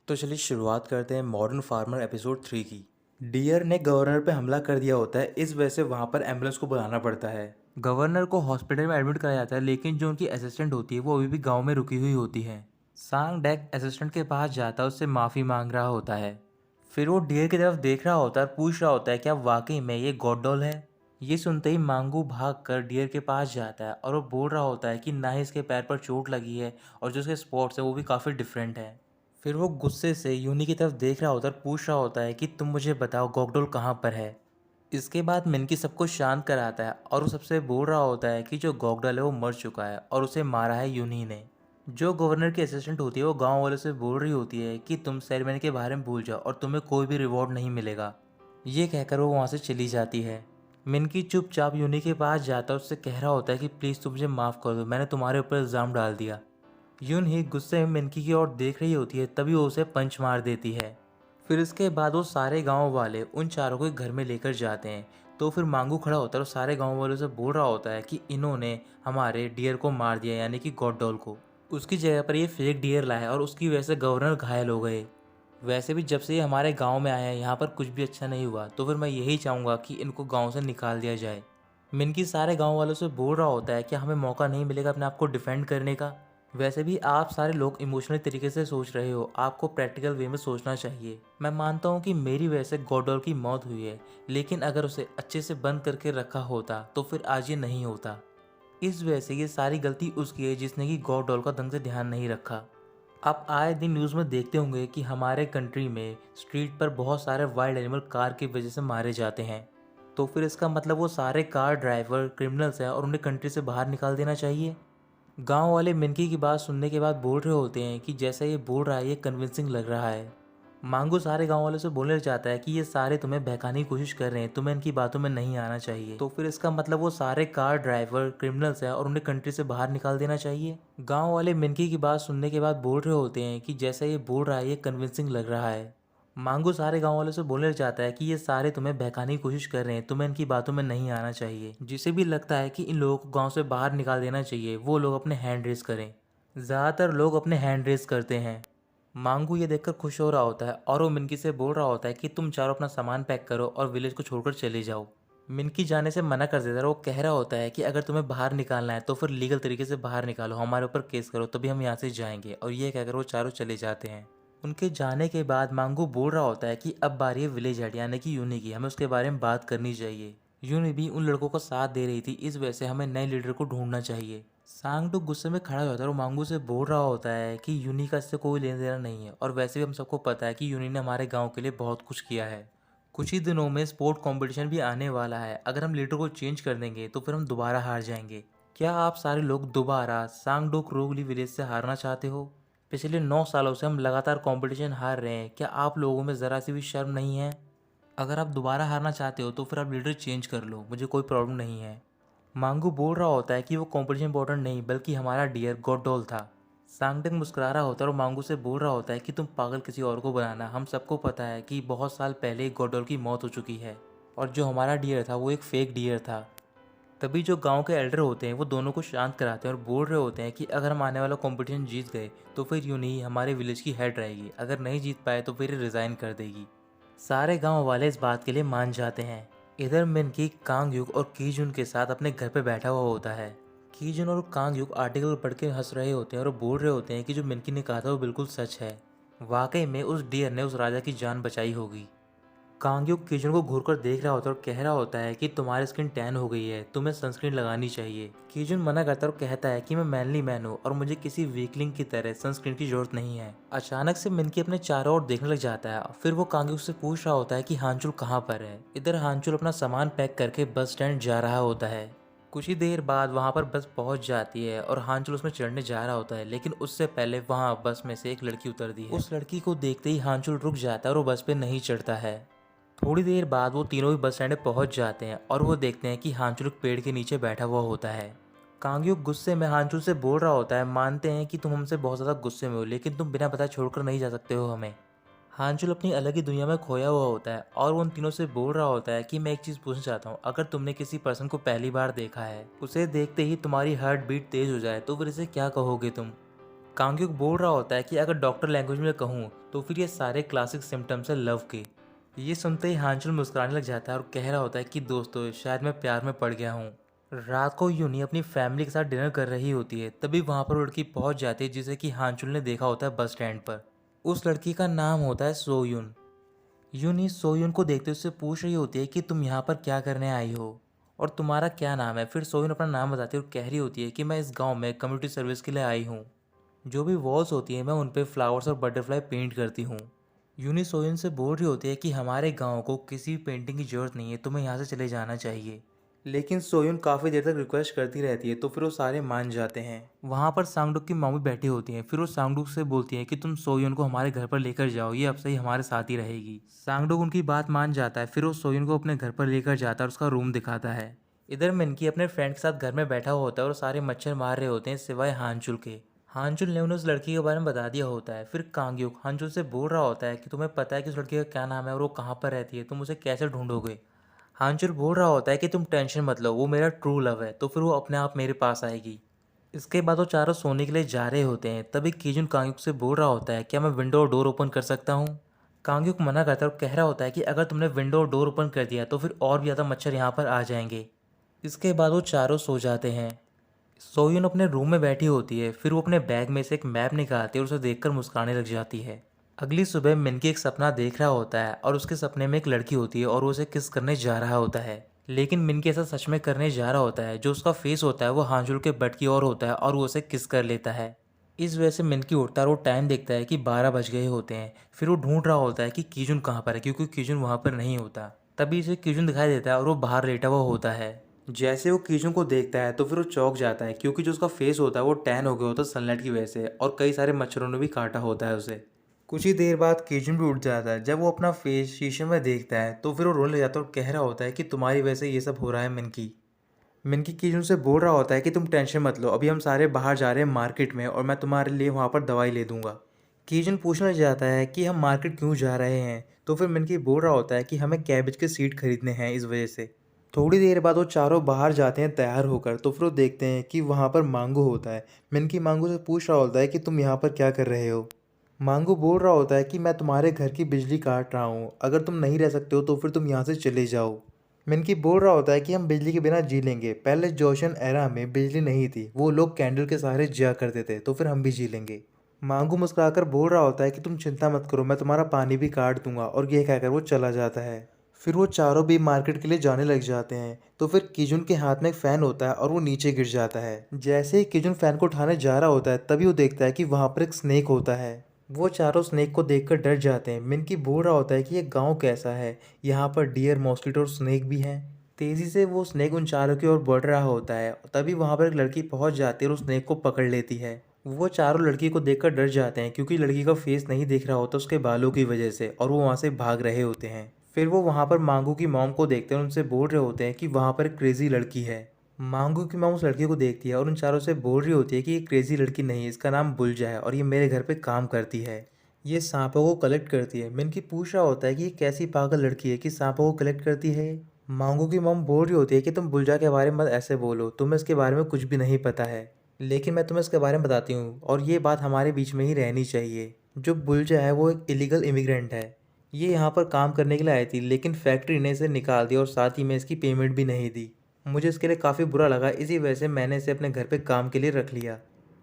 तो चलिए शुरुआत करते हैं मॉडर्न फार्मर एपिसोड 3 की। डियर ने गवर्नर पे हमला कर दिया होता है, इस वजह से वहाँ पर एम्बुलेंस को बुलाना पड़ता है। गवर्नर को हॉस्पिटल में एडमिट कराया जाता है, लेकिन जो उनकी असिस्टेंट होती है वो अभी भी गांव में रुकी हुई होती है। सांग डेक असिस्टेंट के पास जाता है, उससे माफ़ी मांग रहा होता है। फिर वो डियर की तरफ देख रहा होता है और पूछ रहा होता है क्या वाकई में ये गॉड डॉल है। ये सुनते ही मांगू भाग कर डियर के पास जाता है और वो बोल रहा होता है कि ना ही इसके पैर पर चोट लगी है और जो इसके स्पॉट्स है वो भी काफ़ी डिफरेंट है। फिर वो गुस्से से यूनी की तरफ देख रहा होता है और पूछ रहा होता है कि तुम मुझे बताओ गॉगडोल कहाँ पर है। इसके बाद मिनकी सबको शांत कराता है और वो सबसे बोल रहा होता है कि जो गॉगडल है वो मर चुका है और उसे मारा है यूनी ने। जो गवर्नर की असिस्टेंट होती है वो गांव वालों से बोल रही होती है कि तुम सेरेमनी के बारे में भूल जाओ और तुम्हें कोई भी रिवॉर्ड नहीं मिलेगा। ये कहकर वो वहाँ से चली जाती है। मिनकी चुपचाप यूनी के पास जाता है, उससे कह रहा होता है कि प्लीज़ तुम मुझे माफ़ कर दो, मैंने तुम्हारे ऊपर इल्ज़ाम डाल दिया। यून ही गुस्से में मिनकी की ओर देख रही होती है, तभी वो उसे पंच मार देती है। फिर इसके बाद वो सारे गांव वाले उन चारों को एक घर में लेकर जाते हैं। तो फिर मांगू खड़ा होता है और सारे गांव वालों से बोल रहा होता है कि इन्होंने हमारे डियर को मार दिया, यानी कि गॉड डॉल को। उसकी जगह पर ये फेक डियर लाया और उसकी वजह से गवर्नर घायल हो गए। वैसे भी जब से ये हमारे गांव में आया है यहाँ पर कुछ भी अच्छा नहीं हुआ, तो फिर मैं यही चाहूँगा कि इनको गांव से निकाल दिया जाए। मिनकी सारे गांव वालों से बोल रहा होता है कि हमें मौका नहीं मिलेगा अपने आप को डिफेंड करने का। वैसे भी आप सारे लोग इमोशनल तरीके से सोच रहे हो, आपको प्रैक्टिकल वे में सोचना चाहिए। मैं मानता हूँ कि मेरी वजह से गॉडोल की मौत हुई है, लेकिन अगर उसे अच्छे से बंद करके रखा होता तो फिर आज ये नहीं होता। इस वजह से ये सारी गलती उसकी है जिसने कि गॉडोल का ढंग से ध्यान नहीं रखा। आप आए दिन न्यूज़ में देखते होंगे कि हमारे कंट्री में स्ट्रीट पर बहुत सारे वाइल्ड एनिमल कार की वजह से मारे जाते हैं। तो फिर इसका मतलब वो सारे कार ड्राइवर क्रिमिनल्स हैं और उन्हें कंट्री से बाहर निकाल देना चाहिए। गांव वाले मिनकी की बात सुनने के बाद बोल रहे होते हैं कि जैसा ये बोल रहा है ये कन्विंसिंग लग रहा है। मांगू सारे गांव वालों से बोलने जाता है कि ये सारे तुम्हें बहकाने की कोशिश कर रहे हैं, तुम्हें इनकी बातों में नहीं आना चाहिए। तो फिर इसका मतलब वो सारे कार ड्राइवर क्रिमिनल्स हैं और उन्हें कंट्री से बाहर निकाल देना चाहिए। गांव वाले मिनकी की बात सुनने के बाद बोल रहे होते हैं कि जैसा ये बोल रहा है ये कन्विंसिंग लग रहा है। मांगू सारे गांव वालों से बोलने जाता है कि ये सारे तुम्हें बहकाने की कोशिश कर रहे हैं, तुम्हें इनकी बातों में नहीं आना चाहिए। जिसे भी लगता है कि इन लोगों को गांव से बाहर निकाल देना चाहिए वो लोग अपने हैंड रेस करें। ज़्यादातर लोग अपने हैंड रेस करते हैं। मांगू ये देखकर खुश हो रहा होता है और वो मिनकी से बोल रहा होता है कि तुम चारों अपना सामान पैक करो और विलेज को छोड़कर चले जाओ। मिनकी जाने से मना कर देता है और वो कह रहा होता है कि अगर तुम्हें बाहर निकालना है तो फिर लीगल तरीके से बाहर निकालो, हमारे ऊपर केस करो तभी हम यहाँ से जाएंगे। और ये कहकर वो चारों चले जाते हैं। उनके जाने के बाद मांगू बोल रहा होता है कि अब बारी है विलेज हेड यानी कि यूनी की, हमें उसके बारे में बात करनी चाहिए। यूनी भी उन लड़कों का साथ दे रही थी, इस वजह से हमें नए लीडर को ढूंढना चाहिए। सांगडुक गुस्से में खड़ा होता है और मांगू से बोल रहा होता है कि यूनी का इससे कोई लेना देना नहीं है और वैसे भी हम सबको पता है कि यूनी ने हमारे गांव के लिए बहुत कुछ किया है। कुछ ही दिनों में स्पोर्ट कंपटीशन भी आने वाला है, अगर हम लीडर को चेंज कर देंगे तो फिर हम दोबारा हार जाएंगे। क्या आप सारे लोग दोबारा सांगडुक रोगली विलेज से हारना चाहते हो? पिछले 9 सालों से हम लगातार कंपटीशन हार रहे हैं, क्या आप लोगों में ज़रा सी भी शर्म नहीं है? अगर आप दोबारा हारना चाहते हो तो फिर आप लीडर चेंज कर लो, मुझे कोई प्रॉब्लम नहीं है। मांगू बोल रहा होता है कि वो कंपटीशन इंपॉर्टेंट नहीं बल्कि हमारा डियर गॉडडॉल था। सांगटेक मुस्कुरा रहा होता है और मांगू से बोल रहा होता है कि तुम पागल किसी और को बनाना, हम सबको पता है कि बहुत साल पहले गॉडडॉल की मौत हो चुकी है और जो हमारा डियर था वो एक फेक डियर था। तभी जो गांव के एल्डर होते हैं वो दोनों को शांत कराते हैं और बोल रहे होते हैं कि अगर हम आने वाला कंपटीशन जीत गए तो फिर यूं नहीं हमारे विलेज की हेड रहेगी, अगर नहीं जीत पाए तो फिर रिज़ाइन कर देगी। सारे गांव वाले इस बात के लिए मान जाते हैं। इधर मिनकी कांगयुक और कीजुन के साथ अपने घर पे बैठा हुआ होता है। कीजुन और कांगयुक आर्टिकल पढ़ के हंस रहे होते हैं और बोल रहे होते हैं कि जो मिनकी ने कहा था वो बिल्कुल सच है। वाकई में उस डियर ने उस राजा की जान बचाई होगी। कांगयुक कीजुन को घूर कर देख रहा होता है और कह रहा होता है कि तुम्हारी स्किन टैन हो गई है, तुम्हें सनस्क्रीन लगानी चाहिए। कीजुन मना करता है और कहता है कि मैं मैनली मैन हूँ और मुझे किसी वीकलिंग की तरह सनस्क्रीन की जरूरत नहीं है। अचानक से मिनकी अपने चारों ओर देखने लग जाता है। फिर वो कांगयुक से पूछ रहा होता है कि हांचुल कहाँ पर है। इधर हांचुल अपना सामान पैक करके बस स्टैंड जा रहा होता है। कुछ ही देर बाद वहाँ पर बस पहुँच जाती है और हांचुल उसमें चढ़ने जा रहा होता है, लेकिन उससे पहले वहाँ बस में से एक लड़की उतरती है। उस लड़की को देखते ही हांचुल रुक जाता है और वो बस पे नहीं चढ़ता है। थोड़ी देर बाद वो तीनों भी बस स्टैंड पे पहुंच जाते हैं और वो देखते हैं कि हांचुल एक पेड़ के नीचे बैठा हुआ होता है। कांगयुक गुस्से में हांचुल से बोल रहा होता है, मानते हैं कि तुम हमसे बहुत ज़्यादा गुस्से में हो, लेकिन तुम बिना बताए छोड़कर नहीं जा सकते हो हमें। हांचुल अपनी अलग ही दुनिया में खोया हुआ होता है और वो उन तीनों से बोल रहा होता है कि मैं एक चीज़ पूछना चाहता हूँ, अगर तुमने किसी पर्सन को पहली बार देखा है, उसे देखते ही तुम्हारी हार्ट बीट तेज हो जाए तो फिर इसे क्या कहोगे तुम? कांग्युक बोल रहा होता है कि अगर डॉक्टर लैंग्वेज में कहूँ तो फिर ये सारे क्लासिक सिम्टम्स है लव के। ये सुनते ही हांचुल मुस्कुराने लग जाता है और कह रहा होता है कि दोस्तों शायद मैं प्यार में पड़ गया हूँ। रात को यूनी अपनी फैमिली के साथ डिनर कर रही होती है, तभी वहाँ पर वो लड़की पहुँच जाती है जिसे कि हांचुल ने देखा होता है बस स्टैंड पर। उस लड़की का नाम होता है सोयुन। यूनी सोयुन को देखते उससे पूछ रही होती है कि तुम यहाँ पर क्या करने आई हो और तुम्हारा क्या नाम है। फिर सोयुन अपना नाम बताती है और कह रही होती है कि मैं इस गांव में कम्युनिटी सर्विस के लिए आई हूँ। जो भी वॉल्स होती हैं मैं उन पे फ्लावर्स और बटरफ्लाई पेंट करती हूँ। यूनी सोयन से बोल रही होती है कि हमारे गांव को किसी पेंटिंग की ज़रूरत नहीं है, तुम्हें यहाँ से चले जाना चाहिए। लेकिन सोयुन काफ़ी देर तक रिक्वेस्ट करती रहती है तो फिर वो सारे मान जाते हैं। वहाँ पर सांगडुक की मम्मी बैठी होती हैं, फिर वो सांगडुक से बोलती हैं कि तुम सोयुन को हमारे घर पर लेकर जाओ, ये अब से ही हमारे साथ ही रहेगी। सांगडुक उनकी बात मान जाता है, फिर वो सोयुन को अपने घर पर लेकर जाता है और उसका रूम दिखाता है। इधर मिनकी अपने फ्रेंड के साथ घर में बैठा हुआ होता है और सारे मच्छर मार रहे होते हैं सिवाय हांचुल के। हांचुल ने उन्हें उस लड़की के बारे में बता दिया होता है। फिर कांग्युक हांचुल से बोल रहा होता है कि तुम्हें पता है कि उस लड़की का क्या नाम है और वो कहाँ पर रहती है, तुम उसे कैसे ढूंढोगे। हांचुल बोल रहा होता है कि तुम टेंशन मत लो, वो मेरा ट्रू लव है, तो फिर वो अपने आप मेरे पास आएगी। इसके बाद वो चारों सोने के लिए जा रहे होते हैं, तभी कीजुन कांग्युक से बोल रहा होता है क्या मैं विंडो और डोर ओपन कर सकता हूँ। कांग्युक मना करता है और कह रहा होता है कि अगर तुमने विंडो और डोर ओपन कर दिया तो फिर और भी ज़्यादा मच्छर यहाँ पर आ जाएंगे। इसके बाद वो चारों सो जाते हैं। सोयुन अपने रूम में बैठी होती है, फिर वो अपने बैग में से एक मैप निकालती है और उसे देखकर मुस्कुराने लग जाती है। अगली सुबह मिनकी एक सपना देख रहा होता है और उसके सपने में एक लड़की होती है और वो उसे किस करने जा रहा होता है। लेकिन मिनकी ऐसा सच में करने जा रहा होता है, जो उसका फेस होता है वो हांजुल के बट की ओर होता है और वो उसे किस कर लेता है। इस वजह से मिनकी उठता है और वो टाइम देखता है कि 12 बज गए होते हैं। फिर वो ढूंढ रहा होता है कि कीजुन कहाँ पर है, क्योंकि कीजुन वहाँ पर नहीं होता। तभी इसे कीजुन दिखाई देता है और वो बाहर लेटा हुआ होता है। जैसे वो कीजुन को देखता है तो फिर वो चौंक जाता है, क्योंकि जो उसका फेस होता है वो टैन हो गया होता है सनलाइट की वजह से और कई सारे मच्छरों ने भी काटा होता है उसे। कुछ ही देर बाद कीजुन भी उठ जाता है। जब वो अपना फेस शीशे में देखता है तो फिर वो रोने लग जाता है और कह रहा होता है कि तुम्हारी वजह से ये सब हो रहा है मिनकी। मिनकी कीजुन से बोल रहा होता है कि तुम टेंशन मत लो, अभी हम सारे बाहर जा रहे हैं मार्केट में और मैं तुम्हारे लिए वहाँ पर दवाई ले दूंगा। कीजुन पूछने लग जाता है कि हम मार्केट क्यों जा रहे हैं, तो फिर मिनकी बोल रहा होता है कि हमें कैबेज के सीड खरीदने हैं इस वजह से। थोड़ी देर बाद वो चारों बाहर जाते हैं तैयार होकर, तो फिर वो देखते हैं कि वहाँ पर मांगू होता है। मिनकी मांगू से पूछ रहा होता है कि तुम यहाँ पर क्या कर रहे हो। मांगू बोल रहा होता है कि मैं तुम्हारे घर की बिजली काट रहा हूँ, अगर तुम नहीं रह सकते हो तो फिर तुम यहाँ से चले जाओ। मिनकी बोल रहा होता है कि हम बिजली के बिना जी लेंगे, पहले जोशन एरा में बिजली नहीं थी, वो लोग कैंडल के सहारे जिया करते थे, तो फिर हम भी जी लेंगे। मांगू मुस्कुराकर बोल रहा होता है कि तुम चिंता मत करो, मैं तुम्हारा पानी भी काट दूंगा, और ये कहकर वो चला जाता है। फिर वो चारों भी मार्केट के लिए जाने लग जाते हैं, तो फिर किजुन के हाथ में एक फ़ैन होता है और वो नीचे गिर जाता है। जैसे ही किजुन फ़ैन को उठाने जा रहा होता है तभी वो देखता है कि वहाँ पर एक स्नेक होता है। वो चारों स्नेक को देखकर डर जाते हैं। मिनकी बोल रहा होता है कि ये गांव कैसा है, यहाँ पर डियर, मॉस्किटो और स्नेक भी हैं। तेज़ी से वो स्नेक उन चारों की ओर बढ़ रहा होता है, तभी वहाँ पर एक लड़की पहुँच जाती है और उस स्नेक को पकड़ लेती है। वो चारों लड़की को देखकर डर जाते हैं, क्योंकि लड़की का फेस नहीं दिख रहा होता उसके बालों की वजह से, और वो वहाँ से भाग रहे होते हैं। फिर वो वहाँ पर मांगू की मॉम को देखते हैं और उनसे बोल रहे होते हैं कि वहाँ पर एक क्रेजी लड़की है। मांगू की मॉम उस लड़की को देखती है और उन चारों से बोल रही होती है कि ये क्रेजी लड़की नहीं है, इसका नाम बुलजा है और ये मेरे घर पे काम करती है, ये सांपों को कलेक्ट करती है। मिनकी पूछ रहा होता है कि ये कैसी पागल लड़की है कि सांपों को कलेक्ट करती है। मांगू की मॉम बोल रही होती है कि तुम बुलजा के बारे में मत ऐसे बोलो, तुम्हें इसके बारे में कुछ भी नहीं पता है, लेकिन मैं तुम्हें इसके बारे में बताती हूँ और ये बात हमारे बीच में ही रहनी चाहिए। जो बुलजा है वो एक इलीगल इमिग्रेंट है, ये यहाँ पर काम करने के लिए आई थी, लेकिन फैक्ट्री ने इसे निकाल दिया और साथ ही में इसकी पेमेंट भी नहीं दी। मुझे इसके लिए काफ़ी बुरा लगा, इसी वजह से मैंने इसे अपने घर पे काम के लिए रख लिया,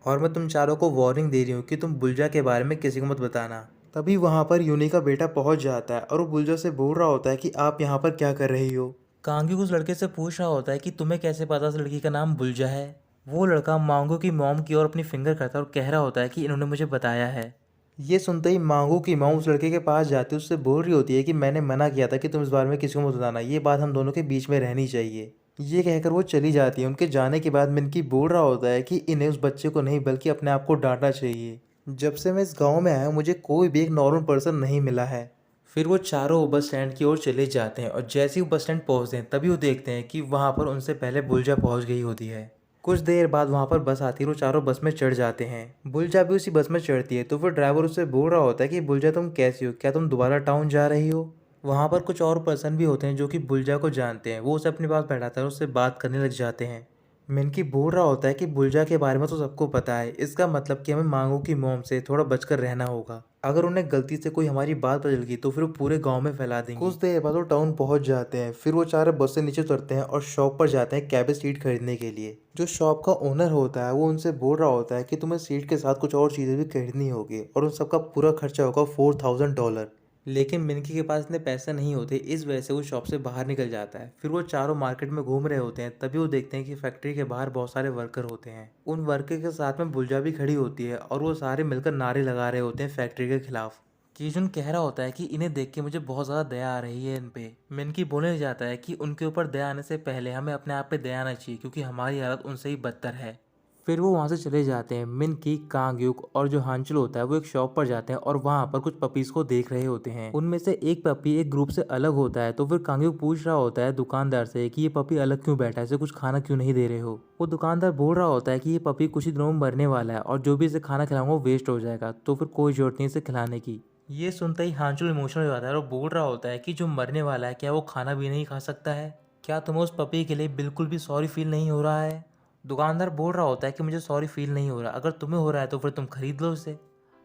और मैं तुम चारों को वार्निंग दे रही हूँ कि तुम बुलजा के बारे में किसी को मत बताना। तभी वहाँ पर यूनी का बेटा पहुँच जाता है और वो बुलजा से बोल रहा होता है कि आप यहाँ पर क्या कर रही हो। कांग्यू उस लड़के से पूछ रहा होता है कि तुम्हें कैसे पता उस लड़की का नाम बुलजा है। वो लड़का मांगो की मॉम की ओर अपनी फिंगर करता है और कह रहा होता है कि इन्होंने मुझे बताया है। ये सुनते ही मांगो की मॉम उस लड़के के पास जाती है, उससे बोल रही होती है कि मैंने मना किया था कि तुम इस बारे में किसी को मत बताना, ये बात हम दोनों के बीच में रहनी चाहिए। ये कहकर वो चली जाती है। उनके जाने के बाद मिनकी बोल रहा होता है कि इन्हें उस बच्चे को नहीं बल्कि अपने आप को डांटना चाहिए। जब से मैं इस गांव में आया हूँ मुझे कोई भी एक नॉर्मल पर्सन नहीं मिला है। फिर वो चारों बस स्टैंड की ओर चले जाते हैं और जैसे ही वो बस स्टैंड पहुँचते हैं तभी वो देखते हैं कि वहाँ पर उनसे पहले बुलजा पहुँच गई होती है। कुछ देर बाद वहाँ पर बस आती है और वो चारों बस में चढ़ जाते हैं। बुलजा भी उसी बस में चढ़ती है, तो फिर ड्राइवर उससे बोल रहा होता है कि बुलजा तुम कैसी हो, क्या तुम दोबारा टाउन जा रही हो। वहाँ पर कुछ और पर्सन भी होते हैं जो कि बुलजा को जानते हैं, वो उसे अपने पास बैठाता है और उससे बात करने लग जाते हैं। मिनकी बोल रहा होता है कि बुलजा के बारे में तो सबको पता है, इसका मतलब कि हमें मांगू की मोम से थोड़ा बचकर रहना होगा। अगर उन्हें गलती से कोई हमारी बात बदल गई तो फिर वो पूरे गांव में फैला देंगे। कुछ देर बाद वो टाउन पहुंच जाते हैं, फिर वो चारों बस से नीचे उतरते हैं और शॉप पर जाते हैं कैबेज सीड खरीदने के लिए। जो शॉप का ओनर होता है वो उनसे बोल रहा होता है कि तुम्हें सीड के साथ कुछ और चीज़ें भी खरीदनी होगी और उन सबका पूरा खर्चा होगा $4000। लेकिन मिनकी के पास इतने पैसे नहीं होते, इस वजह से वो शॉप से बाहर निकल जाता है। फिर वो चारों मार्केट में घूम रहे होते हैं, तभी वो देखते हैं कि फैक्ट्री के बाहर बहुत सारे वर्कर होते हैं। उन वर्कर के साथ में बुलजा भी खड़ी होती है और वो सारे मिलकर नारे लगा रहे होते हैं फैक्ट्री के खिलाफ। कीजुन कह रहा होता है कि इन्हें देख के मुझे बहुत ज़्यादा दया आ रही है इन पे। मिनकी बोलने जाता है कि उनके ऊपर दया आने से पहले हमें अपने आप पे दया आना चाहिए, क्योंकि हमारी हालत उनसे ही बदतर है। फिर वो वहाँ से चले जाते हैं। मिनकी, कांगयुक और जो हांचुल होता है वो एक शॉप पर जाते हैं और वहाँ पर कुछ पपीज़ को देख रहे होते हैं। उनमें से एक पपी एक ग्रुप से अलग होता है, तो फिर कांगयुक पूछ रहा होता है दुकानदार से कि ये पपी अलग क्यों बैठा है, इसे कुछ खाना क्यों नहीं दे रहे हो। वो दुकानदार बोल रहा होता है कि ये पपी कुछ ही दिनों में मरने वाला है और जो भी इसे खाना खिलाऊंगा वो वेस्ट हो जाएगा, तो फिर कोई जरूरत नहीं इसे खिलाने की। ये सुनते ही हांचुल इमोशनल हो जाता है और बोल रहा होता है कि जो मरने वाला है क्या वो खाना भी नहीं खा सकता है? क्या तुम्हें उस पपी के लिए बिल्कुल भी सॉरी फील नहीं हो रहा है? दुकानदार बोल रहा होता है कि मुझे सॉरी फील नहीं हो रहा, अगर तुम्हें हो रहा है तो फिर तुम खरीद लो उसे।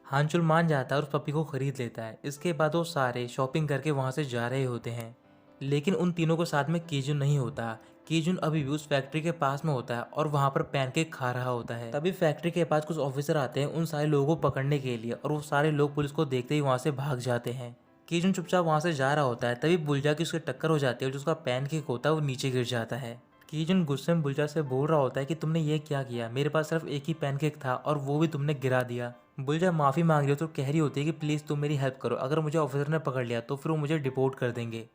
हांचुल मान जाता है और उस पपी को खरीद लेता है। इसके बाद वो सारे शॉपिंग करके वहाँ से जा रहे होते हैं, लेकिन उन तीनों के साथ में कीजुन नहीं होता। कीजुन अभी भी उस फैक्ट्री के पास में होता है और वहाँ पर पैनकेक खा रहा होता है। तभी फैक्ट्री के पास कुछ ऑफिसर आते हैं उन सारे लोगों को पकड़ने के लिए, और वो सारे लोग पुलिस को देखते ही वहाँ से भाग जाते हैं। कीजुन चुपचाप वहाँ से जा रहा होता है, तभी बुलजा की उसके टक्कर हो जाती है और जो उसका पैनकेक होता है वो नीचे गिर जाता है। कीजुन गुस्से में बुलजा से बोल रहा होता है कि तुमने ये क्या किया, मेरे पास सिर्फ एक ही पैनकेक था और वो भी तुमने गिरा दिया। बुलजा माफ़ी मांग रही हो तो कह रही होती है कि प्लीज़ तुम मेरी हेल्प करो, अगर मुझे ऑफिसर ने पकड़ लिया तो फिर वो मुझे डिपोर्ट कर देंगे।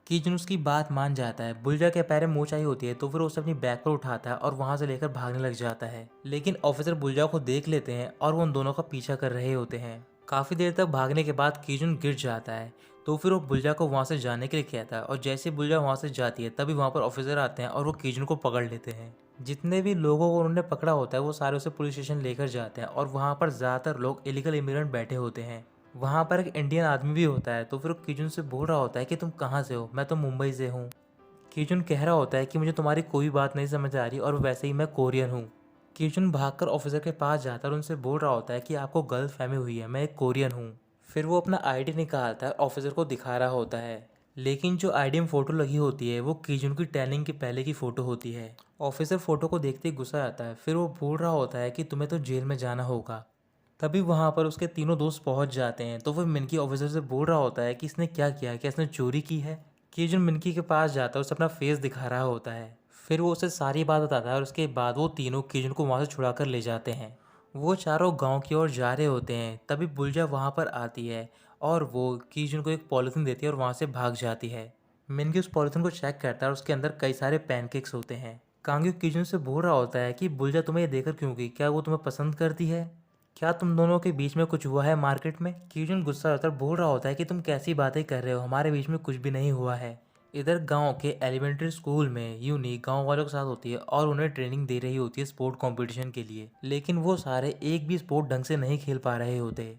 कीजुन उसकी बात मान जाता है। बुलजा के पैर में मोच आई होती है, तो फिर वो उसे अपनी बैग पर उठाता है और वहाँ से लेकर भागने लग जाता है। लेकिन ऑफिसर बुलजा को देख लेते हैं और वो उन दोनों का पीछा कर रहे होते हैं। काफ़ी देर तक भागने के बाद कीजुन गिर जाता है, तो फिर वो बुलजा को वहाँ से जाने के लिए कहता है और जैसे बुलजा वहाँ से जाती है तभी वहाँ पर ऑफिसर आते हैं और वो कीजुन को पकड़ लेते हैं। जितने भी लोगों को उन्होंने पकड़ा होता है वो सारे उसे पुलिस स्टेशन लेकर जाते हैं और वहाँ पर ज़्यादातर लोग इलीगल इमिग्रेंट बैठे होते हैं। वहाँ पर एक इंडियन आदमी भी होता है, तो फिर वो कीजुन से बोल रहा होता है कि तुम कहाँ से हो? मैं तो मुंबई से हूँ। कीजुन कह रहा होता है कि मुझे तुम्हारी कोई बात नहीं समझ आ रही और वैसे ही मैं कोरियन हूँ। कीजुन भागकर ऑफिसर के पास जाता है और उनसे बोल रहा होता है कि आपको गलतफहमी हुई है, मैं एक कोरियन हूँ। फिर वो अपना आईडी निकालता है, ऑफिसर को दिखा रहा होता है। लेकिन जो आईडी में फ़ोटो लगी होती है वो कीजुन की टैनिंग के पहले की फ़ोटो होती है। ऑफिसर फ़ोटो को देखते ही गुस्सा आता है। फिर वो बोल रहा होता है कि तुम्हें तो जेल में जाना होगा। तभी वहाँ पर उसके तीनों दोस्त पहुँच जाते हैं, तो फिर मिनकी ऑफिसर से बोल रहा होता है कि इसने क्या किया, क्या इसने चोरी की है? कीजुन मिनकी के पास जाता है, उसे अपना फेस दिखा रहा होता है। फिर वो उसे सारी बात बताता है और उसके बाद वो तीनों कीजुन को वहाँ से छुड़ा कर ले जाते हैं। वो चारों गांव की ओर जा रहे होते हैं, तभी बुलजा वहाँ पर आती है और वो कीजुन को एक पॉलिथीन देती है और वहाँ से भाग जाती है। मिनकी उस पॉलिथीन को चेक करता है और उसके अंदर कई सारे पैनकेक्स होते हैं। कांग्यू कीजुन से बोल रहा होता है कि बुलजा तुम्हें ये देखकर क्यों गई, क्या वो तुम्हें पसंद करती है? क्या तुम दोनों के बीच में कुछ हुआ है मार्केट में? कीजुन गुस्सा होकर बोल रहा होता है कि तुम कैसी बातें कर रहे हो, हमारे बीच में कुछ भी नहीं हुआ है। इधर गांव के एलिमेंट्री स्कूल में यूनी गांव वालों के साथ होती है और उन्हें ट्रेनिंग दे रही होती है स्पोर्ट कंपटीशन के लिए, लेकिन वो सारे एक भी स्पोर्ट ढंग से नहीं खेल पा रहे होते।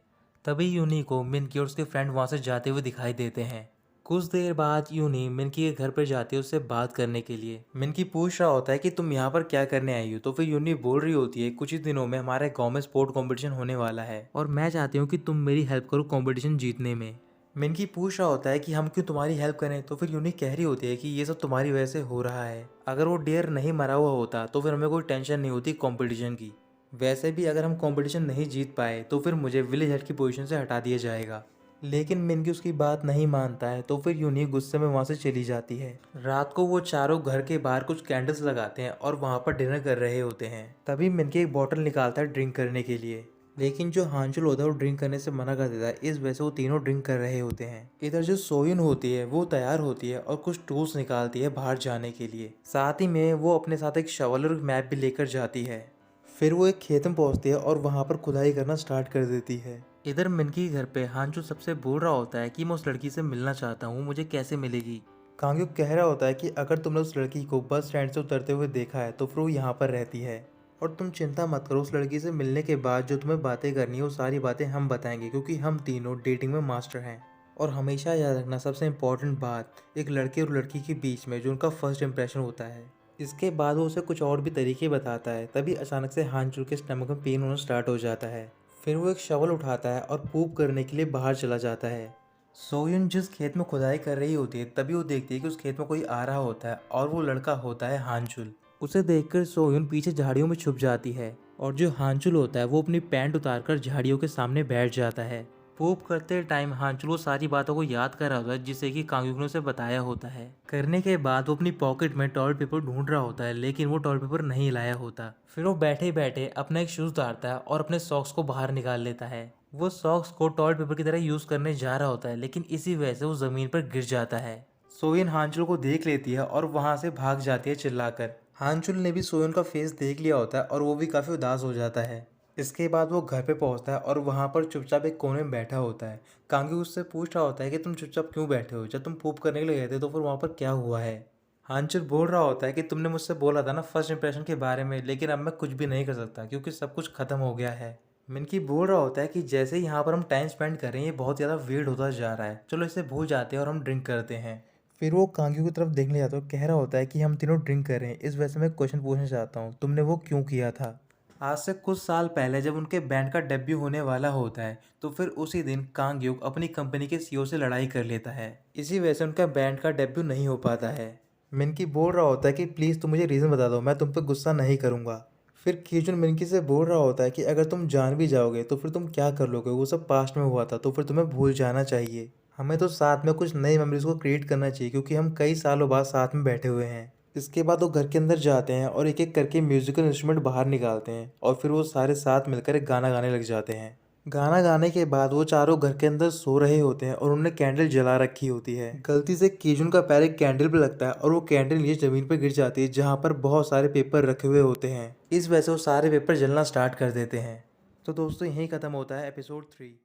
तभी यूनी को मिनकी और उसके फ्रेंड वहाँ से जाते हुए दिखाई देते हैं। कुछ देर बाद यूनी मिनकी के घर पर जाती है उससे बात करने के लिए। मिनकी पूछ रहा होता है कि तुम यहाँ पर क्या करने आई हो, तो फिर यूनी बोल रही होती है कुछ ही दिनों में हमारे गांव में स्पोर्ट कंपटीशन होने वाला है और मैं चाहती हूँ कि तुम मेरी हेल्प करो कंपटीशन जीतने में। मिनकी पूछ रहा होता है कि हम क्यों तुम्हारी हेल्प करें, तो फिर यूनी कह रही होती है कि ये सब तुम्हारी वजह से हो रहा है। अगर वो डियर नहीं मरा हुआ होता तो फिर हमें कोई टेंशन नहीं होती कंपटीशन की। वैसे भी अगर हम कंपटीशन नहीं जीत पाए तो फिर मुझे विलेज हेड की पोजीशन से हटा दिया जाएगा। लेकिन मिनकी उसकी बात नहीं मानता है, तो फिर यूनी गुस्से में वहाँ से चली जाती है। रात को वो चारों घर के बाहर कुछ कैंडल्स लगाते हैं और वहाँ पर डिनर कर रहे होते हैं। तभी मिनकी एक बॉटल निकालता है ड्रिंक करने के लिए, लेकिन जो हांचुल होता है वो ड्रिंक करने से मना कर देता है। इस वजह से वो तीनों ड्रिंक कर रहे होते हैं। इधर जो सोयुन होती है वो तैयार होती है और कुछ टूल्स निकालती है बाहर जाने के लिए। साथ ही में वो अपने साथ एक शवल और मैप भी लेकर जाती है। फिर वो एक खेत में पहुंचती है और वहाँ पर खुदाई करना स्टार्ट कर देती है। इधर मिनकी के घर पे हांचू सबसे बोल रहा होता है कि मैं उस लड़की से मिलना चाहता हूँ, मुझे कैसे मिलेगी? कांग्युक कह रहा होता है कि अगर तुमने उस लड़की को बस स्टैंड से उतरते हुए देखा है तो फिर वो यहाँ पर रहती है, और तुम चिंता मत करो, उस लड़की से मिलने के बाद जो तुम्हें बातें करनी है वो सारी बातें हम बताएंगे, क्योंकि हम तीनों डेटिंग में मास्टर हैं। और हमेशा याद रखना सबसे इम्पोर्टेंट बात, एक लड़के और लड़की के बीच में जो उनका फर्स्ट इंप्रेशन होता है इसके बाद वो उसे कुछ और भी तरीके बताता है। तभी अचानक से हानचुल के स्टमक में पेन होना स्टार्ट हो जाता है। फिर वो एक शवल उठाता है और पूप करने के लिए बाहर चला जाता है। सोयुन जिस खेत में खुदाई कर रही होती है तभी वो देखती है कि उस खेत में कोई आ रहा होता है और वो लड़का होता है हानचुल। उसे देखकर सोयुन पीछे झाड़ियों में छुप जाती है और जो हानचुल होता है वो अपनी पैंट उतारकर झाड़ियों के सामने बैठ जाता है। पूप करते टाइम हानचुल वो सारी बातों को याद कर रहा होता है जिसे कि कांग्युक ने उसे बताया होता है। करने के बाद वो अपनी पॉकेट में टॉयलेट पेपर ढूंढ रहा होता है लेकिन वो टॉयलेट पेपर नहीं लाया होता। फिर वो बैठे बैठे अपना एक शूज उतारता है और अपने सॉक्स को बाहर निकाल लेता है। वो सॉक्स को टॉयलेट पेपर की तरह यूज करने जा रहा होता है लेकिन इसी वजह से वो जमीन पर गिर जाता है। सोयन हानचुल को देख लेती है और वहां से भाग जाती है चिल्लाकर। हानचुल ने भी सोयन का फेस देख लिया होता है और वो भी काफी उदास हो जाता है। इसके बाद वो घर पे पहुंचता है और वहां पर चुपचाप एक कोने में बैठा होता है। कांगी उससे पूछ रहा होता है कि तुम चुपचाप क्यों बैठे हो, जब तुम पूप करने के लिए गए थे तो फिर वहां पर क्या हुआ है। हानचुल बोल रहा होता है कि तुमने मुझसे बोला था ना फर्स्ट इंप्रेशन के बारे में, लेकिन अब मैं कुछ भी नहीं कर सकता क्योंकि सब कुछ खत्म हो गया है। मिनकी बोल रहा होता है कि जैसे ही यहाँ पर हम टाइम स्पेंड कर रहे हैं ये बहुत ज़्यादा वेट होता जा रहा है, चलो इसे भूल जाते हैं और हम ड्रिंक करते हैं। फिर वो कांग्यू की तरफ देखने जाता है, कह रहा होता है कि हम तीनों ड्रिंक कर रहे हैं, इस वजह से मैं क्वेश्चन पूछना चाहता हूँ, तुमने वो क्यों किया था। आज से कुछ साल पहले जब उनके बैंड का डेब्यू होने वाला होता है तो फिर उसी दिन कांग्युक अपनी कंपनी के सीईओ से लड़ाई कर लेता है। इसी वजह से उनका बैंड का डेब्यू नहीं हो पाता है। मिनकी बोल रहा होता है कि प्लीज़ तुम मुझे रीज़न बता दो, मैं तुम पे गुस्सा नहीं करूँगा। फिर कीजुन मिनकी से बोल रहा होता है कि अगर तुम जान भी जाओगे तो फिर तुम क्या कर लोगे, वो सब पास्ट में हुआ था तो फिर तुम्हें भूल जाना चाहिए। हमें तो साथ में कुछ नई मेमोरीज को क्रिएट करना चाहिए क्योंकि हम कई सालों बाद साथ में बैठे हुए हैं। इसके बाद वो घर के अंदर जाते हैं और एक एक करके म्यूजिकल इंस्ट्रूमेंट बाहर निकालते हैं और फिर वो सारे साथ मिलकर एक गाना गाने लग जाते हैं। गाना गाने के बाद वो चारों घर के अंदर सो रहे होते हैं और उन्होंने कैंडल जला रखी होती है। गलती से कीजुन का पैर एक कैंडल पे लगता है और वो कैंडल नीचे जमीन पर गिर जाती है जहाँ पर बहुत सारे पेपर रखे हुए होते हैं। इस वजह से वो सारे पेपर जलना स्टार्ट कर देते हैं। तो दोस्तों यहीं ख़त्म होता है एपिसोड 3।